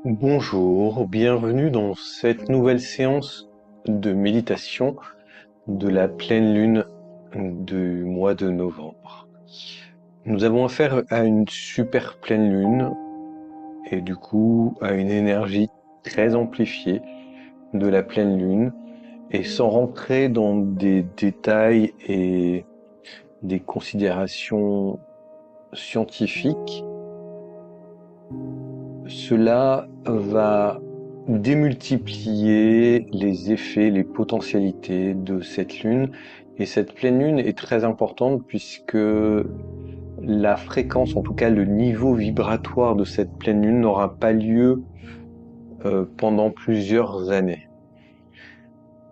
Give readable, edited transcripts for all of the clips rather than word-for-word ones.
Bonjour, bienvenue dans cette nouvelle séance de méditation de la pleine lune du mois de novembre. Nous avons affaire à une super pleine lune et du coup à une énergie très amplifiée de la pleine lune, et sans rentrer dans des détails et des considérations scientifiques, cela va démultiplier les effets, les potentialités de cette lune. Et cette pleine lune est très importante puisque la fréquence, en tout cas le niveau vibratoire de cette pleine lune n'aura pas lieu pendant plusieurs années.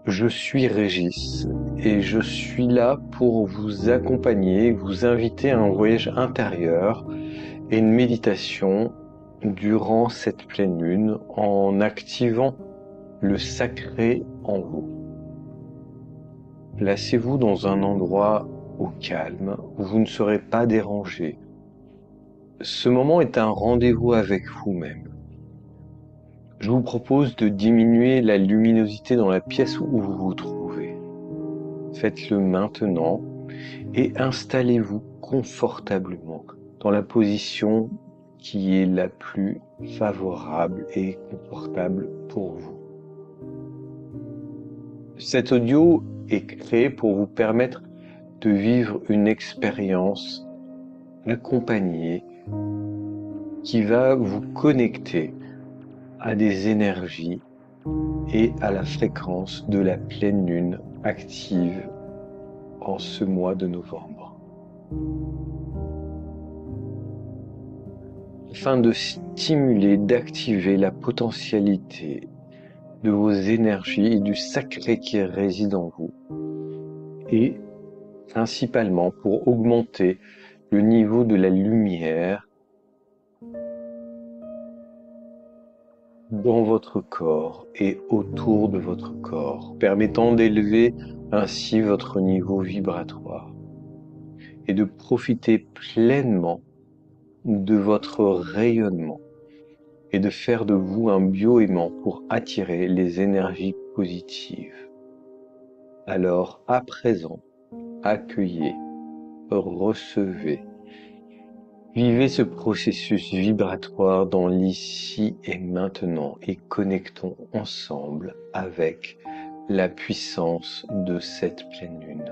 Je suis Régis et je suis là pour vous accompagner, vous inviter à un voyage intérieur et une méditation durant cette pleine lune en activant le sacré en vous. Placez-vous dans un endroit au calme où vous ne serez pas dérangé. Ce moment est un rendez-vous avec vous-même. Je vous propose de diminuer la luminosité dans la pièce où vous vous trouvez. Faites-le maintenant et installez-vous confortablement dans la position qui est la plus favorable et confortable pour vous. Cet audio est créé pour vous permettre de vivre une expérience accompagnée qui va vous connecter à des énergies et à la fréquence de la pleine lune active en ce mois de novembre. Afin de stimuler, d'activer la potentialité de vos énergies et du sacré qui réside en vous, et principalement pour augmenter le niveau de la lumière dans votre corps et autour de votre corps, permettant d'élever ainsi votre niveau vibratoire et de profiter pleinement de votre rayonnement et de faire de vous un bioaimant pour attirer les énergies positives. Alors, à présent, accueillez, recevez, vivez ce processus vibratoire dans l'ici et maintenant et connectons ensemble avec la puissance de cette pleine lune.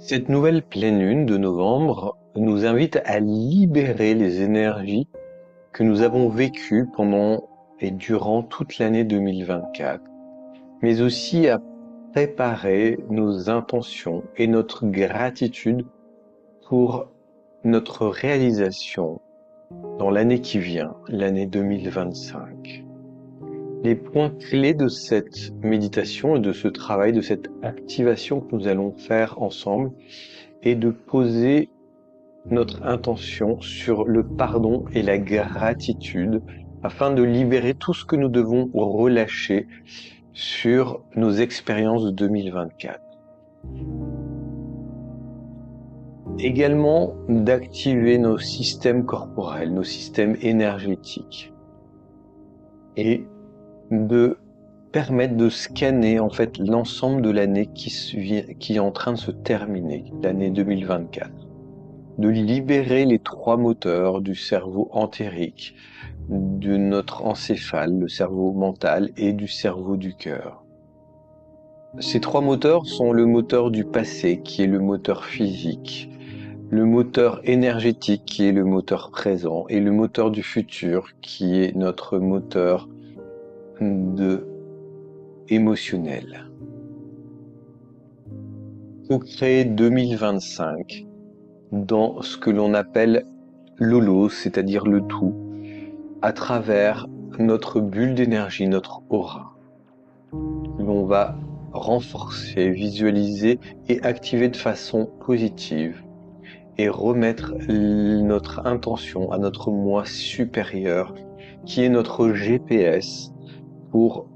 Cette nouvelle pleine lune de novembre nous invite à libérer les énergies que nous avons vécues pendant et durant toute l'année 2024, mais aussi à préparer nos intentions et notre gratitude pour notre réalisation dans l'année qui vient, l'année 2025. Les points clés de cette méditation et de ce travail, de cette activation que nous allons faire ensemble, est de poser notre intention sur le pardon et la gratitude afin de libérer tout ce que nous devons relâcher sur nos expériences de 2024. Également d'activer nos systèmes corporels, nos systèmes énergétiques et de permettre de scanner en fait l'ensemble de l'année qui est en train de se terminer, l'année 2024. De libérer les trois moteurs du cerveau entérique, de notre encéphale, le cerveau mental, et du cerveau du cœur. Ces trois moteurs sont le moteur du passé, qui est le moteur physique, le moteur énergétique, qui est le moteur présent, et le moteur du futur, qui est notre moteur émotionnel. Pour créer 2025 dans ce que l'on appelle l'holos, c'est-à-dire le tout, à travers notre bulle d'énergie, notre aura. L'on va renforcer, visualiser et activer de façon positive et remettre notre intention à notre moi supérieur qui est notre GPS pour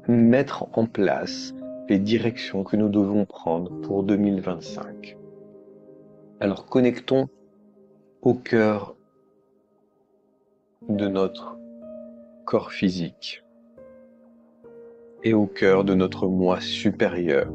mettre en place les directions que nous devons prendre pour 2025. Alors connectons au cœur de notre corps physique et au cœur de notre moi supérieur.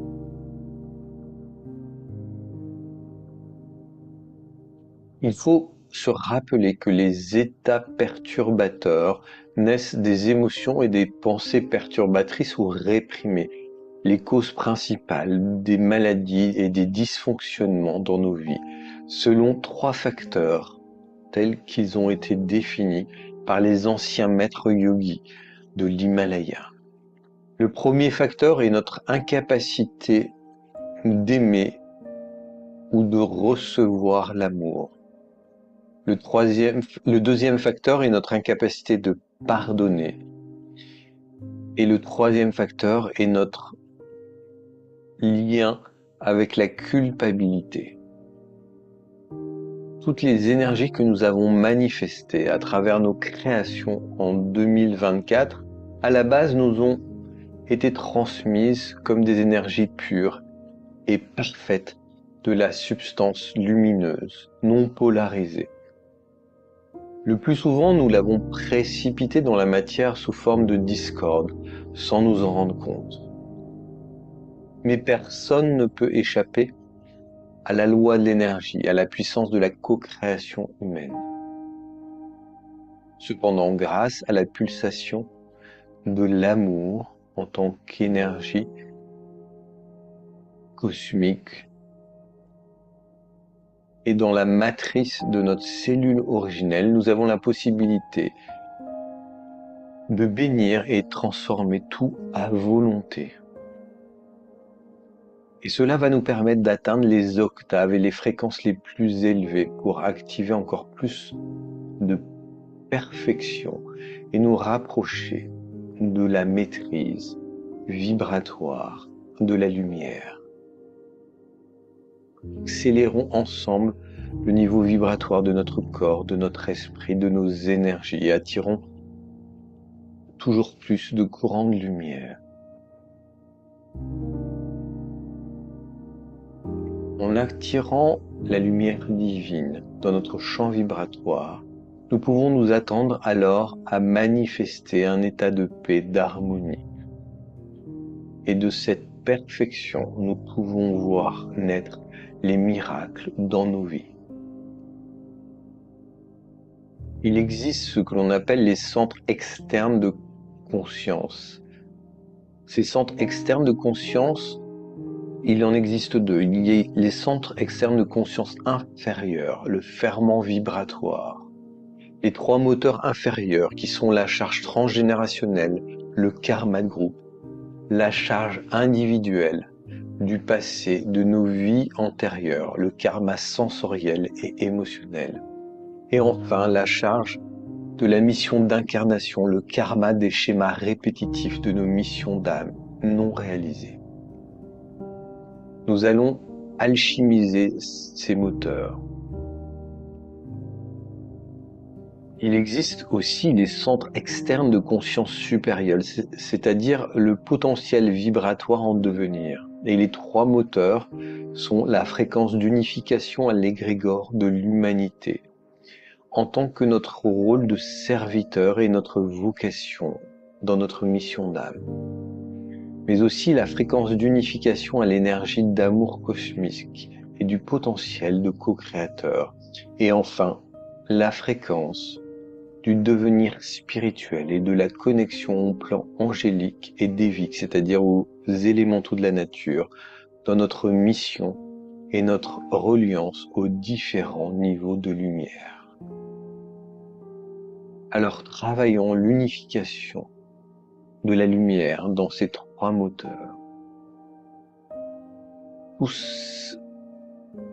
Il faut se rappeler que les états perturbateurs naissent des émotions et des pensées perturbatrices ou réprimées, les causes principales des maladies et des dysfonctionnements dans nos vies, selon 3 facteurs tels qu'ils ont été définis par les anciens maîtres yogis de l'Himalaya. Le premier facteur est notre incapacité d'aimer ou de recevoir l'amour. Le deuxième facteur est notre incapacité de pardonner. Et le troisième facteur est notre lien avec la culpabilité. Toutes les énergies que nous avons manifestées à travers nos créations en 2024, à la base nous ont été transmises comme des énergies pures et parfaites de la substance lumineuse, non polarisée. Le plus souvent, nous l'avons précipité dans la matière sous forme de discorde, sans nous en rendre compte. Mais personne ne peut échapper à la loi de l'énergie, à la puissance de la co-création humaine. Cependant, grâce à la pulsation de l'amour en tant qu'énergie cosmique, et dans la matrice de notre cellule originelle, nous avons la possibilité de bénir et transformer tout à volonté. Et cela va nous permettre d'atteindre les octaves et les fréquences les plus élevées pour activer encore plus de perfection et nous rapprocher de la maîtrise vibratoire de la lumière. Accélérons ensemble le niveau vibratoire de notre corps, de notre esprit, de nos énergies et attirons toujours plus de courants de lumière. En attirant la lumière divine dans notre champ vibratoire, nous pouvons nous attendre alors à manifester un état de paix, d'harmonie. Et de cette perfection, nous pouvons voir naître les miracles dans nos vies. Il existe ce que l'on appelle les centres externes de conscience. Ces centres externes de conscience, il en existe 2. Il y a les centres externes de conscience inférieurs, le ferment vibratoire. Les 3 moteurs inférieurs qui sont la charge transgénérationnelle, le karma de groupe, la charge individuelle du passé, de nos vies antérieures, le karma sensoriel et émotionnel. Et enfin, la charge de la mission d'incarnation, le karma des schémas répétitifs de nos missions d'âme non réalisées. Nous allons alchimiser ces moteurs. Il existe aussi les centres externes de conscience supérieure, c'est-à-dire le potentiel vibratoire en devenir. Et les 3 moteurs sont la fréquence d'unification à l'égrégore de l'humanité, en tant que notre rôle de serviteur et notre vocation dans notre mission d'âme. Mais aussi la fréquence d'unification à l'énergie d'amour cosmique et du potentiel de co-créateur. Et enfin, la fréquence du devenir spirituel et de la connexion au plan angélique et dévique, c'est-à-dire aux élémentaux de la nature, dans notre mission et notre reliance aux différents niveaux de lumière. Alors travaillons l'unification de la lumière dans ces 3 moteurs, tous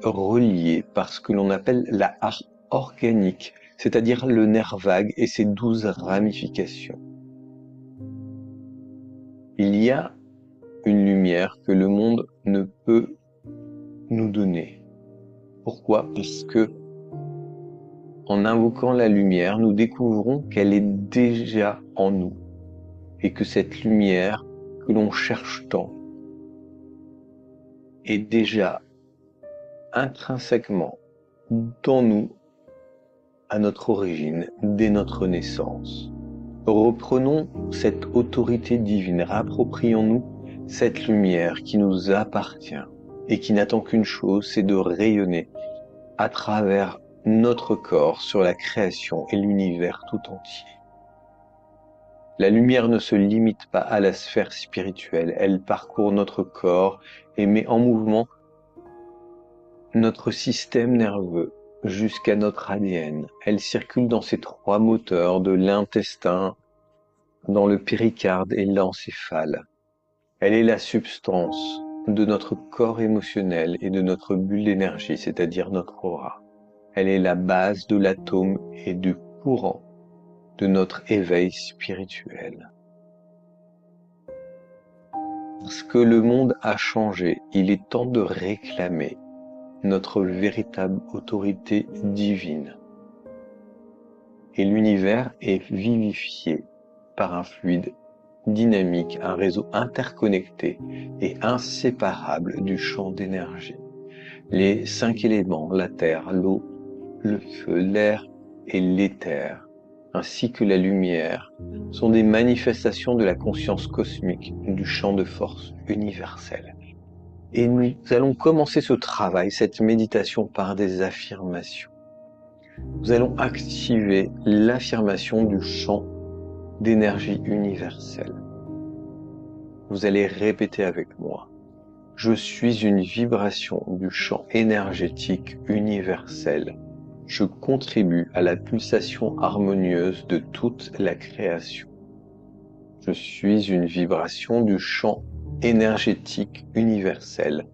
reliés par ce que l'on appelle la harpe organique, c'est-à-dire le nerf vague et ses 12 ramifications. Il y a une lumière que le monde ne peut nous donner. Pourquoi ? Parce que en invoquant la lumière, nous découvrons qu'elle est déjà en nous et que cette lumière que l'on cherche tant est déjà intrinsèquement dans nous, à notre origine, dès notre naissance. Reprenons cette autorité divine, rapproprions-nous cette lumière qui nous appartient et qui n'attend qu'une chose, c'est de rayonner à travers notre corps sur la création et l'univers tout entier. La lumière ne se limite pas à la sphère spirituelle, elle parcourt notre corps et met en mouvement notre système nerveux jusqu'à notre ADN. Elle circule dans ces trois moteurs de l'intestin, dans le péricarde et l'encéphale. Elle est la substance de notre corps émotionnel et de notre bulle d'énergie, c'est-à-dire notre aura. Elle est la base de l'atome et du courant de notre éveil spirituel. Parce que le monde a changé, il est temps de réclamer notre véritable autorité divine. Et l'univers est vivifié par un fluide dynamique, un réseau interconnecté et inséparable du champ d'énergie. Les 5 éléments, la terre, l'eau, le feu, l'air et l'éther, ainsi que la lumière, sont des manifestations de la conscience cosmique du champ de force universel. Et nous allons commencer ce travail, cette méditation par des affirmations. Nous allons activer l'affirmation du champ d'énergie universelle. Vous allez répéter avec moi. Je suis une vibration du champ énergétique universel. Je contribue à la pulsation harmonieuse de toute la création. Je suis une vibration du champ énergétique universel.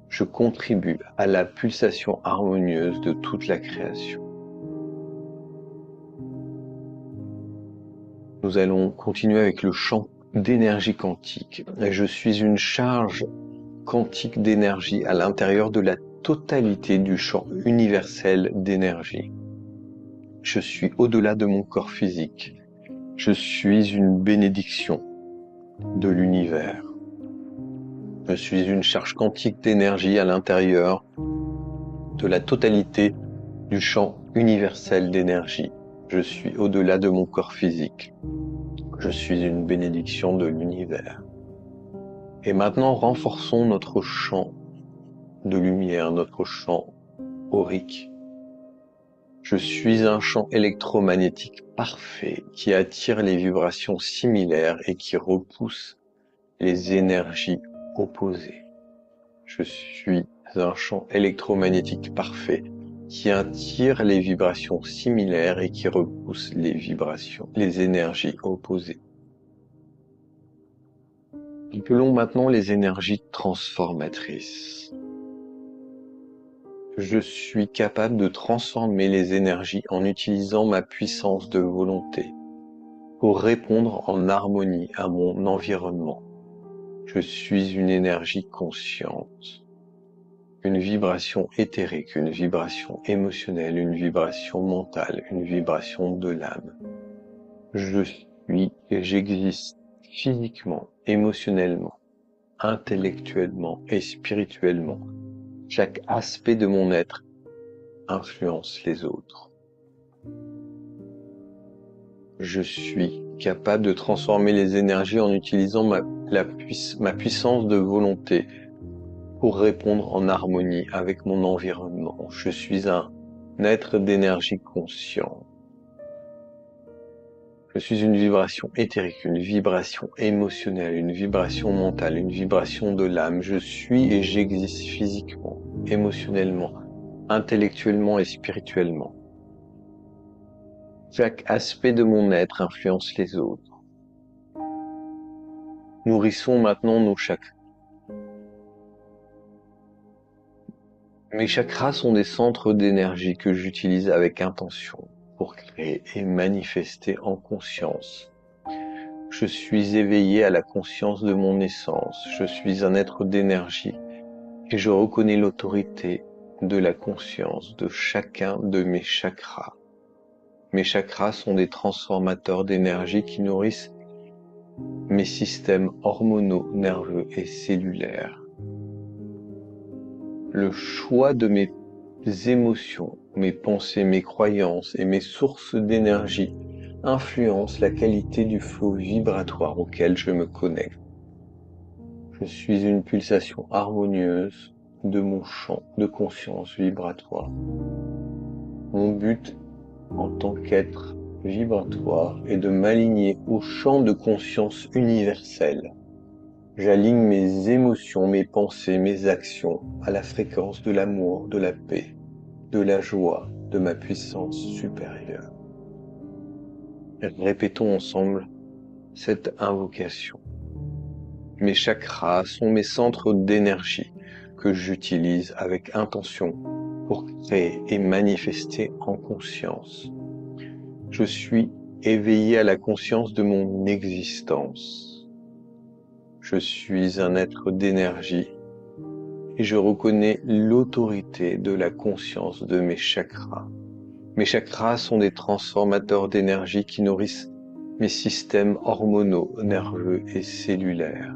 Je contribue à la pulsation harmonieuse de toute la création. Nous allons continuer avec le champ d'énergie quantique. Je suis une charge quantique d'énergie à l'intérieur de la totalité du champ universel d'énergie. Je suis au-delà de mon corps physique. Je suis une bénédiction de l'univers. Je suis une charge quantique d'énergie à l'intérieur de la totalité du champ universel d'énergie. Je suis au-delà de mon corps physique. Je suis une bénédiction de l'univers. Et maintenant, renforçons notre champ de lumière, notre champ aurique. Je suis un champ électromagnétique parfait qui attire les vibrations similaires et qui repousse les énergies opposées. Je suis un champ électromagnétique parfait qui attire les vibrations similaires et qui repousse les énergies opposées. Appelons maintenant les énergies transformatrices. Je suis capable de transformer les énergies en utilisant ma puissance de volonté pour répondre en harmonie à mon environnement. Je suis une énergie consciente, une vibration éthérique, une vibration émotionnelle, une vibration mentale, une vibration de l'âme. Je suis et j'existe physiquement, émotionnellement, intellectuellement et spirituellement. Chaque aspect de mon être influence les autres. Je suis capable de transformer les énergies en utilisant ma puissance de volonté pour répondre en harmonie avec mon environnement. Je suis un être d'énergie conscient. Je suis une vibration éthérique, une vibration émotionnelle, une vibration mentale, une vibration de l'âme. Je suis et j'existe physiquement, émotionnellement, intellectuellement et spirituellement. Chaque aspect de mon être influence les autres. Nourrissons maintenant nos chakras. Mes chakras sont des centres d'énergie que j'utilise avec intention pour créer et manifester en conscience. Je suis éveillé à la conscience de mon essence. Je suis un être d'énergie et je reconnais l'autorité de la conscience de chacun de mes chakras. Mes chakras sont des transformateurs d'énergie qui nourrissent mes systèmes hormonaux, nerveux et cellulaires. Le choix de mes émotions, mes pensées, mes croyances et mes sources d'énergie influencent la qualité du flot vibratoire auquel je me connecte. Je suis une pulsation harmonieuse de mon champ de conscience vibratoire. Mon but en tant qu'être vibratoire est de m'aligner au champ de conscience universel. J'aligne mes émotions, mes pensées, mes actions à la fréquence de l'amour, de la paix, de la joie, de ma puissance supérieure. Répétons ensemble cette invocation. Mes chakras sont mes centres d'énergie que j'utilise avec intention pour créer et manifester en conscience. Je suis éveillé à la conscience de mon existence. Je suis un être d'énergie et je reconnais l'autorité de la conscience de mes chakras. Mes chakras sont des transformateurs d'énergie qui nourrissent mes systèmes hormonaux, nerveux et cellulaires.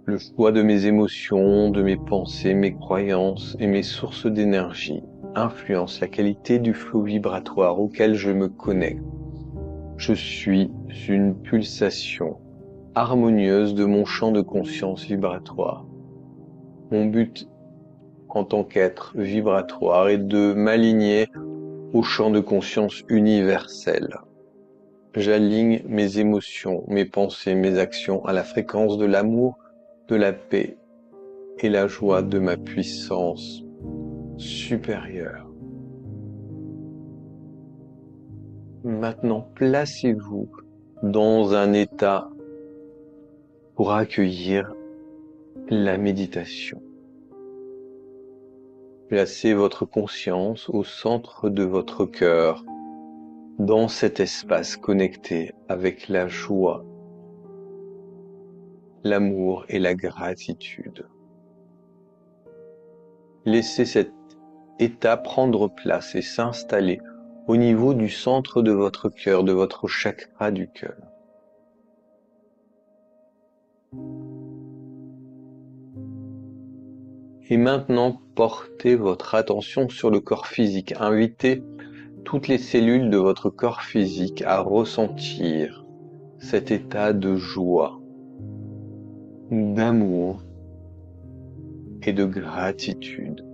Le choix de mes émotions, de mes pensées, mes croyances et mes sources d'énergie influence la qualité du flot vibratoire auquel je me connecte. Je suis une pulsation harmonieuse de mon champ de conscience vibratoire. Mon but en tant qu'être vibratoire est de m'aligner au champ de conscience universel. J'aligne mes émotions, mes pensées, mes actions à la fréquence de l'amour, de la paix et la joie de ma puissance supérieure. Maintenant, placez-vous dans un état pour accueillir la méditation. Placez votre conscience au centre de votre cœur, dans cet espace connecté avec la joie, l'amour et la gratitude. Laissez cet état prendre place et s'installer au niveau du centre de votre cœur, de votre chakra du cœur. Et maintenant, portez votre attention sur le corps physique. Invitez toutes les cellules de votre corps physique à ressentir cet état de joie, d'amour et de gratitude.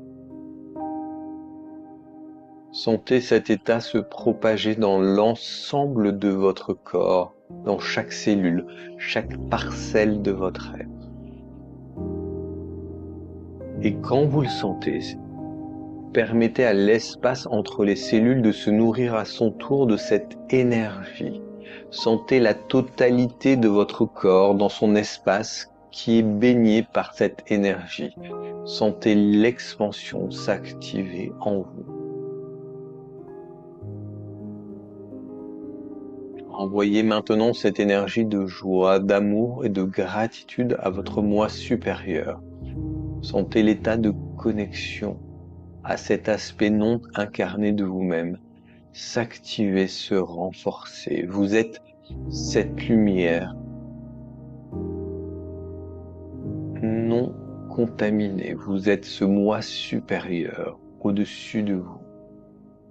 Sentez cet état se propager dans l'ensemble de votre corps, dans chaque cellule, chaque parcelle de votre être. Et quand vous le sentez, permettez à l'espace entre les cellules de se nourrir à son tour de cette énergie. Sentez la totalité de votre corps dans son espace qui est baigné par cette énergie. Sentez l'expansion s'activer en vous. Envoyez maintenant cette énergie de joie, d'amour et de gratitude à votre moi supérieur. Sentez l'état de connexion à cet aspect non incarné de vous-même s'activer, se renforcer. Vous êtes cette lumière non contaminée. Vous êtes ce moi supérieur au-dessus de vous.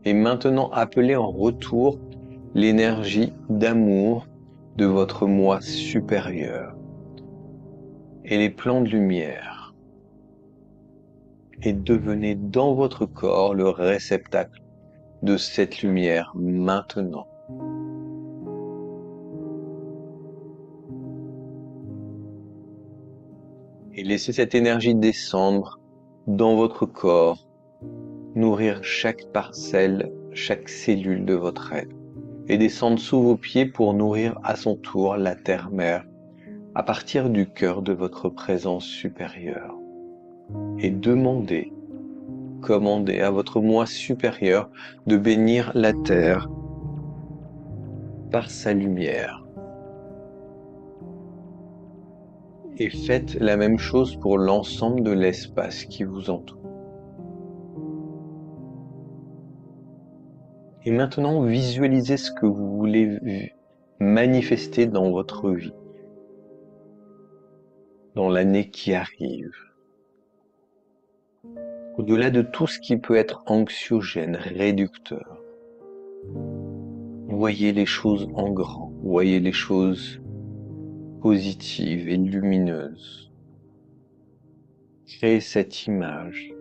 Et maintenant, appelez en retour l'énergie d'amour de votre moi supérieur et les plans de lumière. Et devenez dans votre corps le réceptacle de cette lumière maintenant. Et laissez cette énergie descendre dans votre corps, nourrir chaque parcelle, chaque cellule de votre être, et descendre sous vos pieds pour nourrir à son tour la terre-mère, à partir du cœur de votre présence supérieure. Et commandez à votre moi supérieur de bénir la terre par sa lumière. Et faites la même chose pour l'ensemble de l'espace qui vous entoure. Et maintenant, visualisez ce que vous voulez manifester dans votre vie, dans l'année qui arrive. au-delà de tout ce qui peut être anxiogène, réducteur. Voyez les choses en grand, voyez les choses positives et lumineuses. Créez cette image,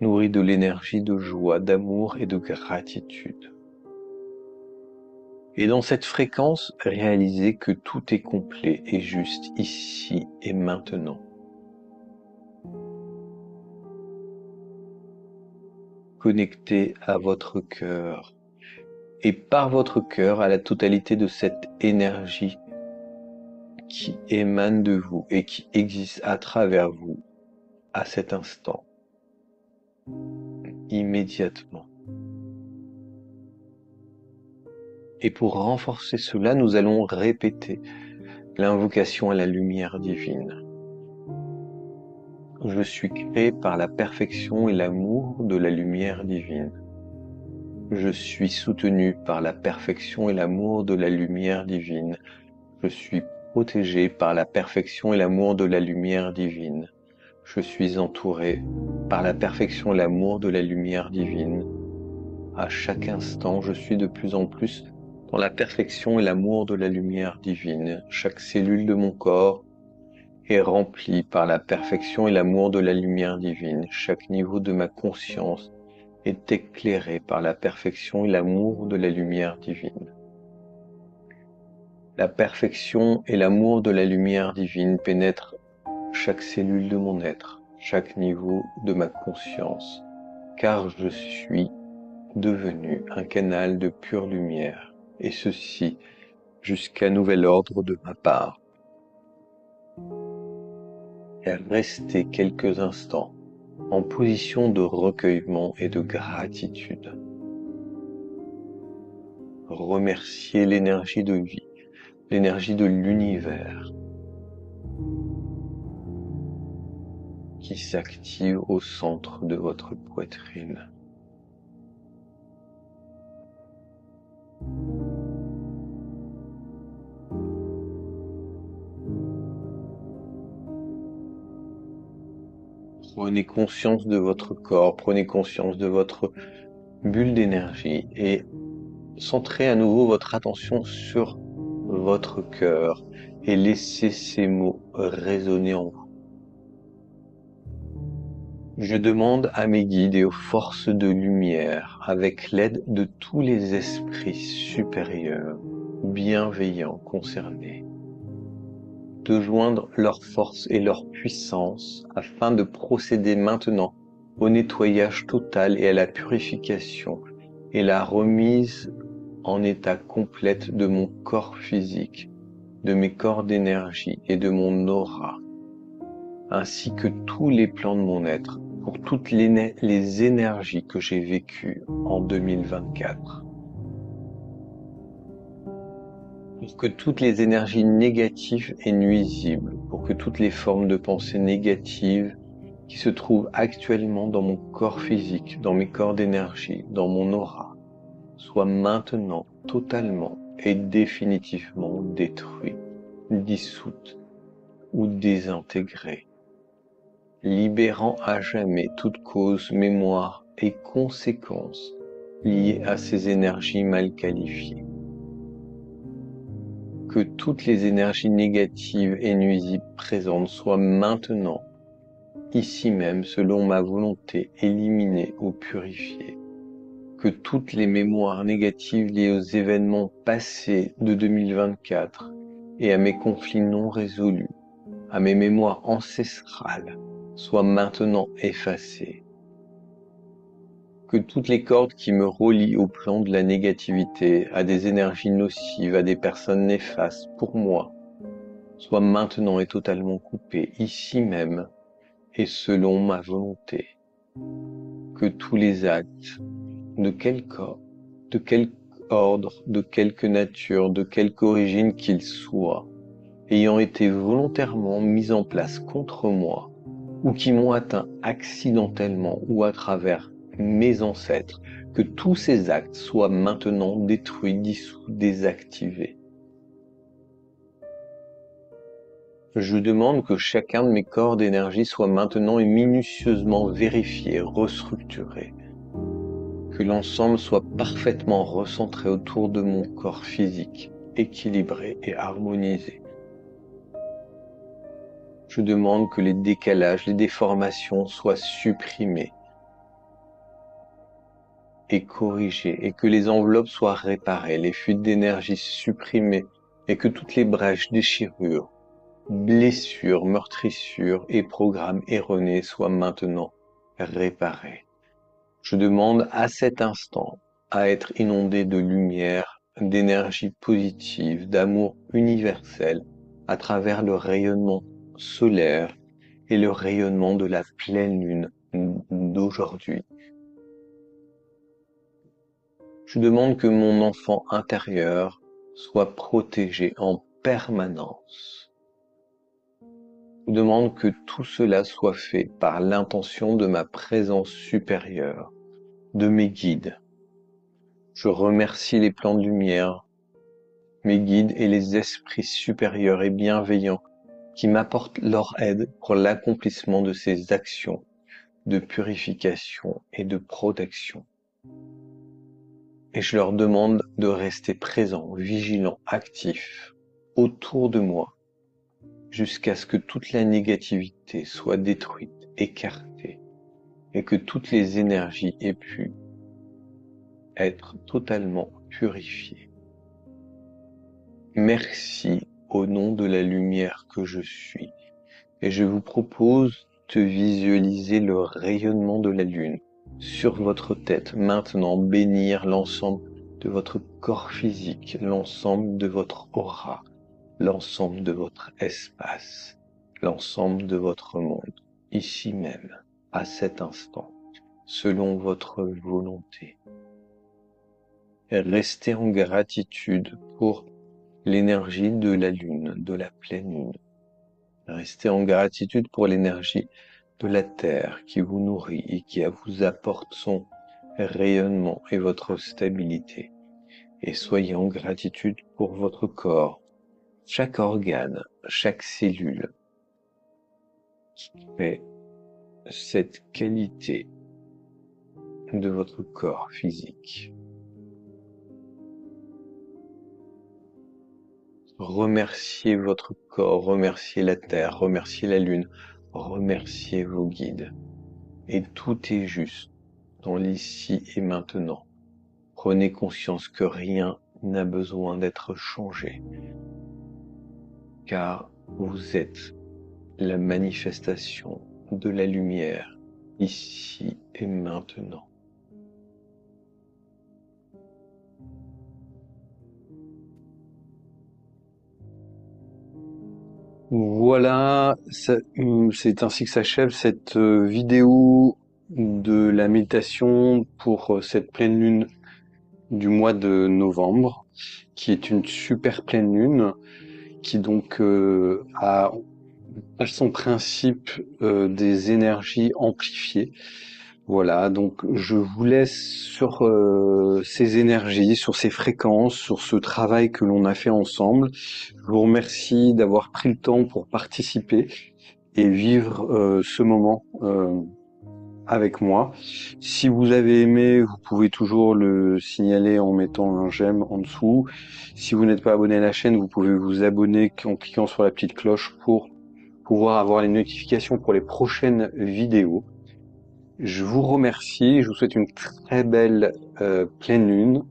nourrie de l'énergie de joie, d'amour et de gratitude. Et dans cette fréquence, réalisez que tout est complet et juste ici et maintenant. Connectez à votre cœur et par votre cœur à la totalité de cette énergie qui émane de vous et qui existe à travers vous à cet instant, immédiatement. Et pour renforcer cela, nous allons répéter l'invocation à la lumière divine. Je suis créé par la perfection et l'amour de la lumière divine. Je suis soutenu par la perfection et l'amour de la lumière divine. Je suis protégé par la perfection et l'amour de la lumière divine. Je suis entouré par la perfection et l'amour de la lumière divine. À chaque instant, je suis de plus en plus dans la perfection et l'amour de la lumière divine. Chaque cellule de mon corps est remplie par la perfection et l'amour de la lumière divine. Chaque niveau de ma conscience est éclairé par la perfection et l'amour de la lumière divine. La perfection et l'amour de la lumière divine pénètrent chaque cellule de mon être, chaque niveau de ma conscience, car je suis devenu un canal de pure lumière, et ceci jusqu'à nouvel ordre de ma part. Et restez quelques instants en position de recueillement et de gratitude. Remerciez l'énergie de vie, l'énergie de l'univers qui s'active au centre de votre poitrine. Prenez conscience de votre corps, prenez conscience de votre bulle d'énergie et centrez à nouveau votre attention sur votre cœur et laissez ces mots résonner en vous. Je demande à mes guides et aux forces de lumière, avec l'aide de tous les esprits supérieurs, bienveillants concernés, de joindre leur force et leur puissance afin de procéder maintenant au nettoyage total et à la purification et la remise en état complète de mon corps physique, de mes corps d'énergie et de mon aura, ainsi que tous les plans de mon être, pour toutes les énergies que j'ai vécues en 2024. Pour que toutes les énergies négatives et nuisibles, pour que toutes les formes de pensée négatives qui se trouvent actuellement dans mon corps physique, dans mes corps d'énergie, dans mon aura, soient maintenant totalement et définitivement détruites, dissoutes ou désintégrées, libérant à jamais toute cause, mémoire et conséquences liées à ces énergies mal qualifiées. Que toutes les énergies négatives et nuisibles présentes soient maintenant, ici même, selon ma volonté, éliminées ou purifiées. Que toutes les mémoires négatives liées aux événements passés de 2024 et à mes conflits non résolus, à mes mémoires ancestrales, soient maintenant effacées. Que toutes les cordes qui me relient au plan de la négativité, à des énergies nocives, à des personnes néfastes pour moi, soient maintenant et totalement coupées, ici même, et selon ma volonté. Que tous les actes, de quel corps, de quel ordre, de quelque nature, de quelque origine qu'ils soient, ayant été volontairement mis en place contre moi, ou qui m'ont atteint accidentellement ou à travers mes ancêtres, que tous ces actes soient maintenant détruits, dissous, désactivés. Je demande que chacun de mes corps d'énergie soit maintenant et minutieusement vérifié, restructuré. Que l'ensemble soit parfaitement recentré autour de mon corps physique, équilibré et harmonisé. Je demande que les décalages, les déformations soient supprimés et corrigés, et que les enveloppes soient réparées, les fuites d'énergie supprimées, et que toutes les brèches, déchirures, blessures, meurtrissures et programmes erronés soient maintenant réparés. Je demande à cet instant à être inondé de lumière, d'énergie positive, d'amour universel à travers le rayonnement solaire et le rayonnement de la pleine lune d'aujourd'hui. Je demande que mon enfant intérieur soit protégé en permanence. Je demande que tout cela soit fait par l'intention de ma présence supérieure, de mes guides. Je remercie les plans de lumière, mes guides et les esprits supérieurs et bienveillants qui m'apportent leur aide pour l'accomplissement de ces actions de purification et de protection. Et je leur demande de rester présents, vigilants, actifs, autour de moi, jusqu'à ce que toute la négativité soit détruite, écartée, et que toutes les énergies aient pu être totalement purifiées. Merci au nom de la lumière que je suis, et je vous propose de visualiser le rayonnement de la lune sur votre tête, maintenant bénir l'ensemble de votre corps physique, l'ensemble de votre aura, l'ensemble de votre espace, l'ensemble de votre monde, ici même, à cet instant, selon votre volonté. Et restez en gratitude pour l'énergie de la lune, de la pleine lune. Restez en gratitude pour l'énergie de la terre qui vous nourrit et qui vous apporte son rayonnement et votre stabilité. Et soyez en gratitude pour votre corps, chaque organe, chaque cellule qui fait cette qualité de votre corps physique. Remerciez votre corps, remerciez la terre, remerciez la lune, remerciez vos guides. Et tout est juste dans l'ici et maintenant. Prenez conscience que rien n'a besoin d'être changé, car vous êtes la manifestation de la lumière ici et maintenant. Voilà, c'est ainsi que s'achève cette vidéo de la méditation pour cette pleine lune du mois de novembre, qui est une super pleine lune, qui donc a son principe des énergies amplifiées. Voilà, donc je vous laisse sur ces énergies, sur ces fréquences, sur ce travail que l'on a fait ensemble. Je vous remercie d'avoir pris le temps pour participer et vivre ce moment avec moi. Si vous avez aimé, vous pouvez toujours le signaler en mettant un j'aime en dessous. Si vous n'êtes pas abonné à la chaîne, vous pouvez vous abonner en cliquant sur la petite cloche pour pouvoir avoir les notifications pour les prochaines vidéos. Je vous remercie, je vous souhaite une très belle pleine lune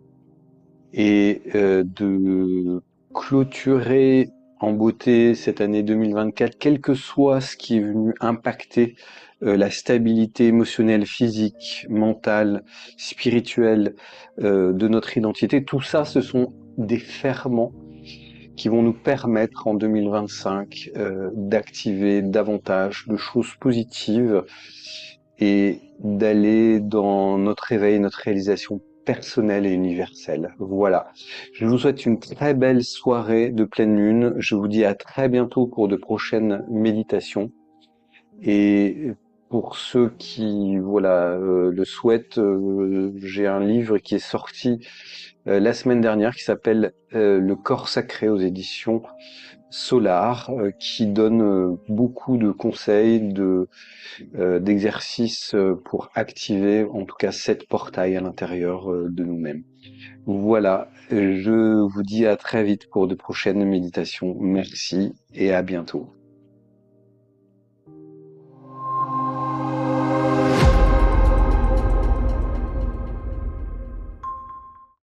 et de clôturer en beauté cette année 2024, quel que soit ce qui est venu impacter la stabilité émotionnelle, physique, mentale, spirituelle de notre identité. Tout ça, ce sont des ferments qui vont nous permettre en 2025 d'activer davantage de choses positives et d'aller dans notre éveil, notre réalisation personnelle et universelle. Voilà. Je vous souhaite une très belle soirée de pleine lune. Je vous dis à très bientôt pour de prochaines méditations. Et pour ceux qui le souhaitent, j'ai un livre qui est sorti la semaine dernière qui s'appelle Le corps sacré aux éditions Solar qui donne beaucoup de conseils, d'exercices pour activer en tout cas 7 portails à l'intérieur de nous-mêmes. Voilà, je vous dis à très vite pour de prochaines méditations. Merci et à bientôt.